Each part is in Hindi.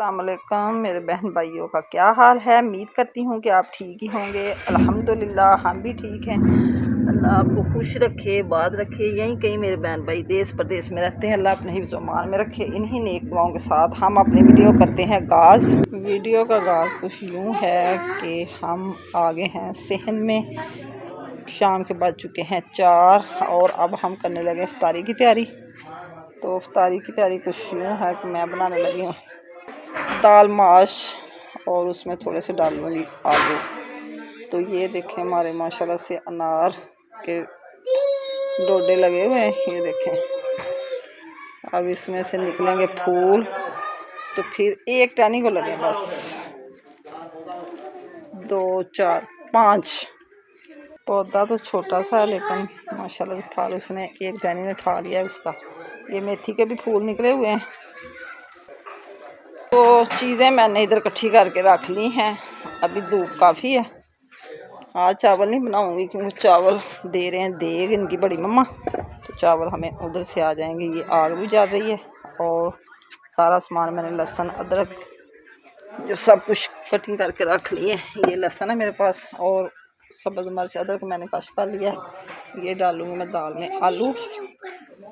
अस्सलाम वालेकुम मेरे बहन भाइयों का क्या हाल है। उम्मीद करती हूँ कि आप ठीक ही होंगे। अल्हम्दुलिल्लाह हम भी ठीक हैं। अल्लाह आपको खुश रखे, बात रखे। यहीं कहीं मेरे बहन भाई देश प्रदेश में रहते हैं, अल्लाह अपने हिफ्ज़ मान में रखे। इन्हीं नेक दुआओं के साथ हम अपनी वीडियो करते हैं गाज़। वीडियो का गाज़ कुछ यूँ है कि हम आगे हैं सहन में। शाम के बज चुके हैं 4 और अब हम करने लगे इफ्तारी की तैयारी। तो इफ्तारी की तैयारी कुछ यूँ है कि मैं बनाने लगी हूँ दाल माश और उसमें थोड़े से डालूँगी आलू। तो ये देखें हमारे माशाल्लाह से अनार के डोडे लगे हुए हैं, ये देखें। अब इसमें से निकलेंगे फूल, तो फिर एक टहनी को लगे बस 2 4 5। पौधा तो छोटा सा है लेकिन माशाल्लाह से फल उसने एक टहनी ने ठा लिया है उसका। ये मेथी के भी फूल निकले हुए हैं। तो चीज़ें मैंने इधर इकट्ठी करके रख ली हैं। अभी धूप काफ़ी है। आज चावल नहीं बनाऊंगी क्योंकि चावल दे रहे हैं देग इनकी बड़ी मम्मा, तो चावल हमें उधर से आ जाएंगे। ये आग भी जल रही है और सारा सामान मैंने लहसुन अदरक जो सब कुछ कटिंग करके रख लिए। ये लहसुन है मेरे पास और सब्ज़ मिर्च अदरक मैंने कश कर लिया। ये डालूँगी मैं दाल में आलू।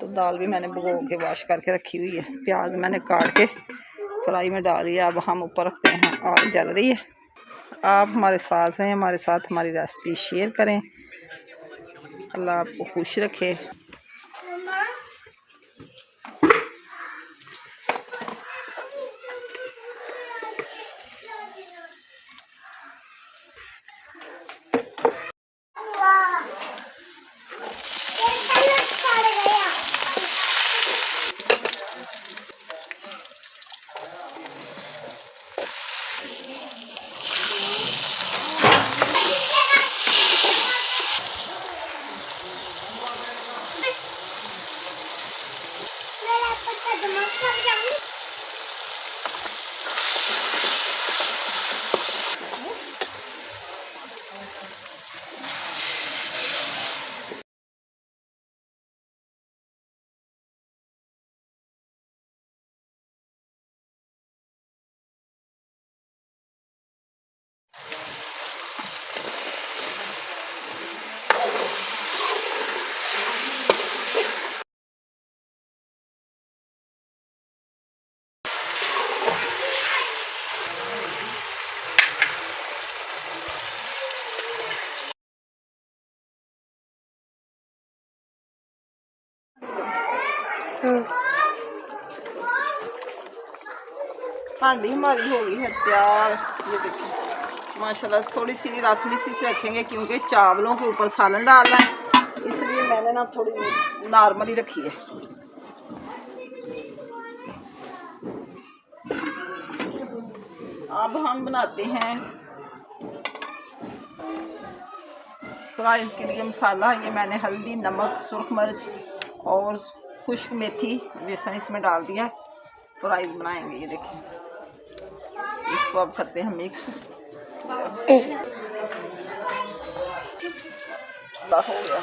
तो दाल भी मैंने भिगो के वॉश करके रखी हुई है। प्याज मैंने काट के कढ़ाई में डाल दिया। अब हम ऊपर रखते हैं, आग जल रही है। आप हमारे साथ रहें, हमारे साथ हमारी रेसिपी शेयर करें। अल्लाह आपको खुश रखे। हांडी हमारी हो गई है तैयार। ये देखिए माशाल्लाह थोड़ी सी रसमी सी रखेंगे क्योंकि चावलों के ऊपर सालन डालना है, इसलिए मैंने ना थोड़ी नॉर्मली रखी है। अब हम बनाते हैं फ्राइज के लिए मसाला। ये मैंने हल्दी नमक सुरख मिर्च और खुश्क मेथी बेसन इसमें डाल दिया। फ्राइज बनाएंगे। ये देखिए इसको अब करते हैं मिक्स। हो गया।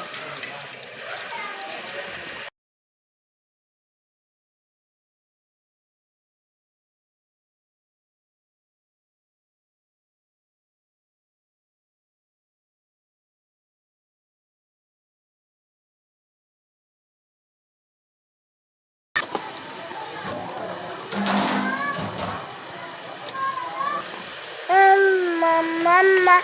मम्मा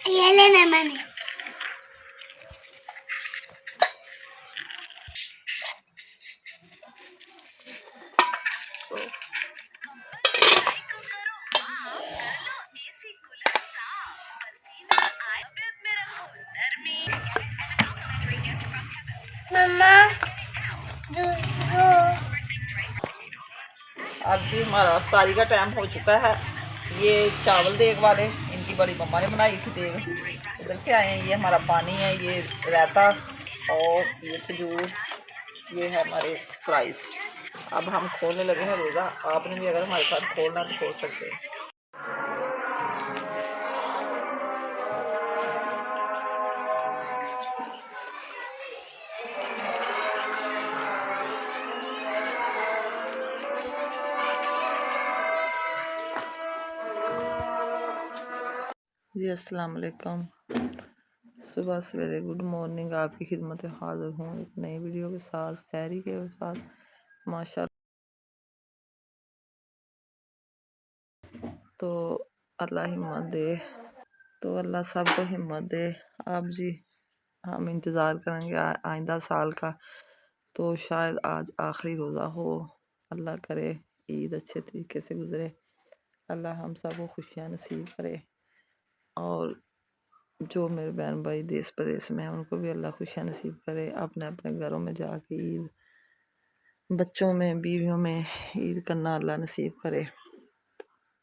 ये लेना मैंने। जी हमारा अफ्तारी का टाइम हो चुका है। ये चावल देग वाले इनकी बड़ी मम्मा ने बनाई थी देग, इधर से आए हैं। ये हमारा पानी है, ये रायता और ये खजूर, ये है हमारे फ्राइज़। अब हम खोलने लगे हैं रोज़ा। आपने भी अगर हमारे साथ खोलना तो खोल सकते हैं। जी अस्सलाम वालेकुम। सुबह सवेरे गुड मॉर्निंग, आपकी खिदमत हाज़िर हूँ एक नई वीडियो के साथ, सहरी के साथ माशा। तो अल्लाह हिम्मत दे, तो अल्लाह सबको हिम्मत दे। आप जी हम इंतज़ार करेंगे आइंदा साल का, तो शायद आज आखिरी रोज़ा हो। अल्लाह करे ईद अच्छे तरीके से गुज़रे, अल्लाह हम सबको खुशियाँ नसीब करे। और जो मेरे बहन भाई देश प्रदेश में हैं उनको भी अल्लाह खुशियाँ नसीब करे। अपने अपने घरों में जाके ईद, बच्चों में बीवियों में ईद करना अल्लाह नसीब करे।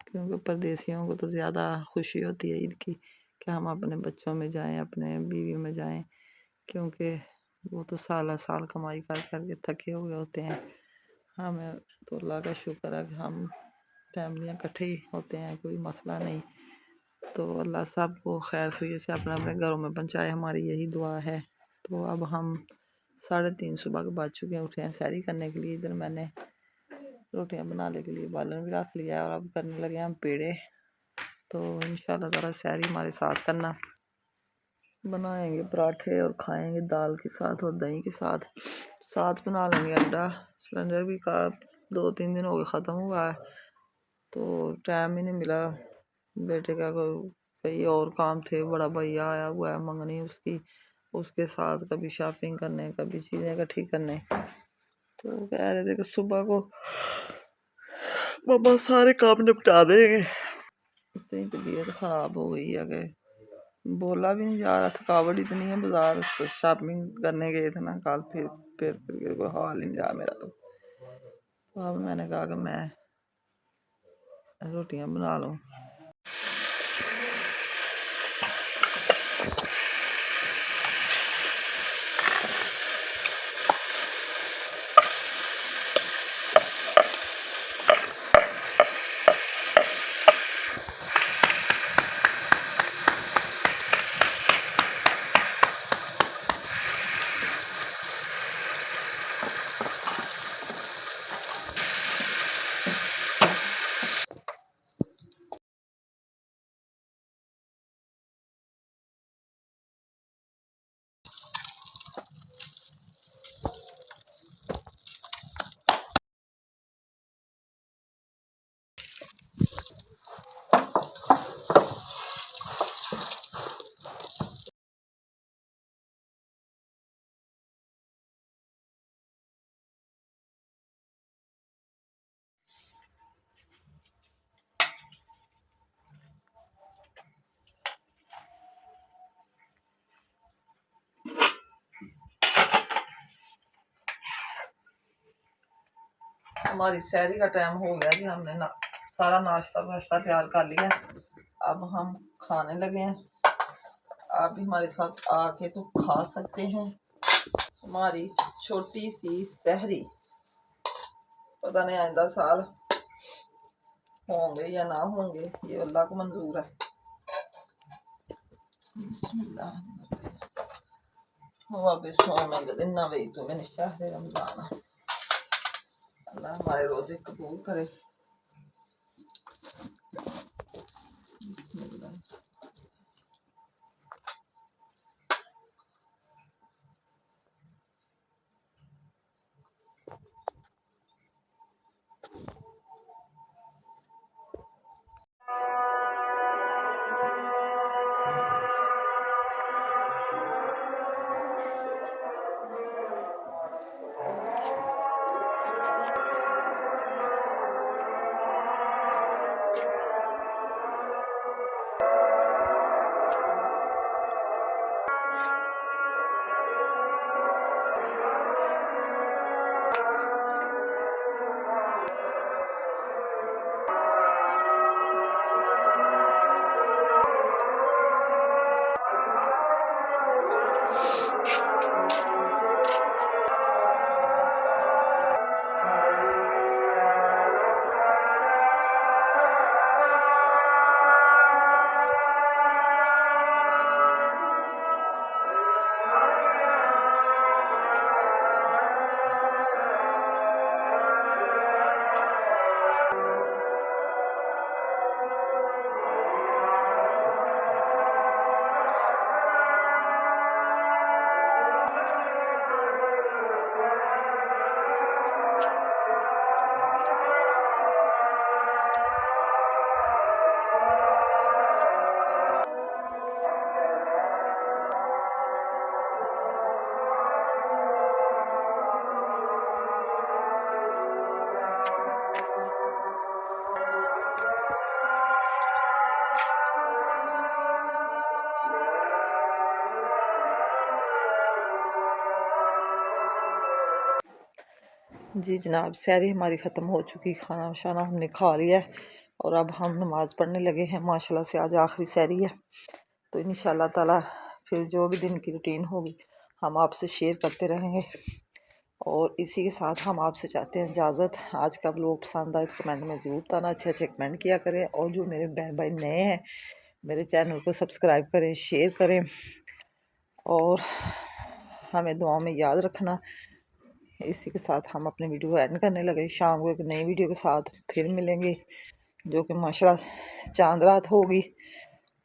क्योंकि परदेशियों को तो ज़्यादा खुशी होती है ईद की कि हम अपने बच्चों में जाएं, अपने बीवियों में जाएं, क्योंकि वो तो साल साल कमाई कर के थके हुए होते हैं। हमें तो अल्लाह का शुक्र है कि हम फैमिलियाँ इकट्ठे ही होते हैं, कोई मसला नहीं। तो अल्लाह सबको खैर खुशी से अपने अपने घरों में पहुँचाए, हमारी यही दुआ है। तो अब हम 3:30 सुबह के बज चुके हैं, उठे हैं सैरी करने के लिए। इधर मैंने रोटियां बनाने के लिए बालन भी रख लिया है और अब करने लगे हम पेड़े। तो इंशाल्लाह ज़रा सैरी हमारे साथ करना। बनाएंगे पराठे और खाएंगे दाल के साथ और दही के साथ। साथ बना लेंगे अंडा। सिलेंडर भी का 2-3 दिन हो गए ख़त्म हुआ है, तो टाइम ही नहीं मिला। बेटे का कई और काम थे, बड़ा भैया आया हुआ है मंगनी उसकी, उसके साथ कभी शॉपिंग करने, कभी चीज़ें इकट्ठी करने। तो कह रहे थे कि सुबह को पापा सारे काम निपटा देंगे। इतनी तबीयत ख़राब हो गई है कि बोला भी नहीं जा रहा, थकावट इतनी है। बाज़ार शॉपिंग करने गए थे ना कल, फिर कोई हाल ही नहीं रहा मेरा। तो अब मैंने कहा कि मैं रोटियां बना लूँ। हमारी सैरी का टाइम हो गया जी, हमने सारा नाश्ता वाश्ता तैयार कर लिया। अब हम खाने लगे हैं। आप भी हमारे साथ आके तो खा सकते हैं। हमारी छोटी सी सहरी, पता नहीं आइंदा साल होंगे या ना होंगे, ये अल्लाह को मंजूर है। अल्लाह हमारे रोजे कबूल करे। जी जनाब, सैरी हमारी ख़त्म हो चुकी, खाना शाना हमने खा लिया है और अब हम नमाज़ पढ़ने लगे हैं। माशाल्लाह से आज आखिरी सैरी है, तो इंशाल्लाह ताला फिर जो भी दिन की रूटीन होगी हम आपसे शेयर करते रहेंगे। और इसी के साथ हम आपसे चाहते हैं इजाज़त। आज का व्लॉग पसंद आए तो कमेंट में ज़रूर बताना, अच्छे अच्छे कमेंट किया करें। और जो मेरे बहन भाई नए हैं मेरे चैनल को सब्सक्राइब करें, शेयर करें और हमें दुआओं में याद रखना। इसी के साथ हम अपनी वीडियो को एंड करने लगे। शाम को एक नई वीडियो के साथ फिर मिलेंगे, जो कि माशाल्लाह चांद रात होगी।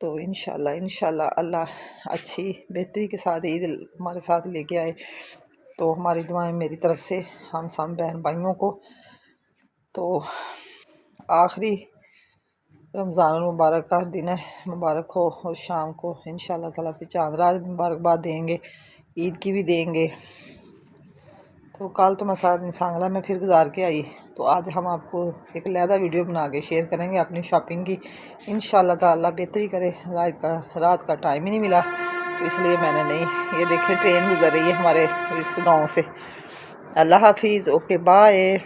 तो इंशाल्लाह अल्लाह अच्छी बेहतरी के साथ ईद हमारे साथ लेके आए। तो हमारी दुआएं मेरी तरफ से हम सब बहन भाइयों को। तो आखिरी रमज़ान मुबारक का दिन है, मुबारक हो। और शाम को इंशाल्लाह ताला फिर चांद रात मुबारकबाद देंगे, ईद की भी देंगे। तो कल तो मैं सारा दिन सांगला में फिर गुजार के आई, तो आज हम आपको एक अलहदा वीडियो बना के शेयर करेंगे अपनी शॉपिंग की। इंशाल्लाह ताला बेहतरी करे। रात का टाइम ही नहीं मिला, तो इसलिए मैंने नहीं। ये देखिए ट्रेन गुजर रही है हमारे इस गाँव से। अल्लाह हाफिज़, ओके बाय।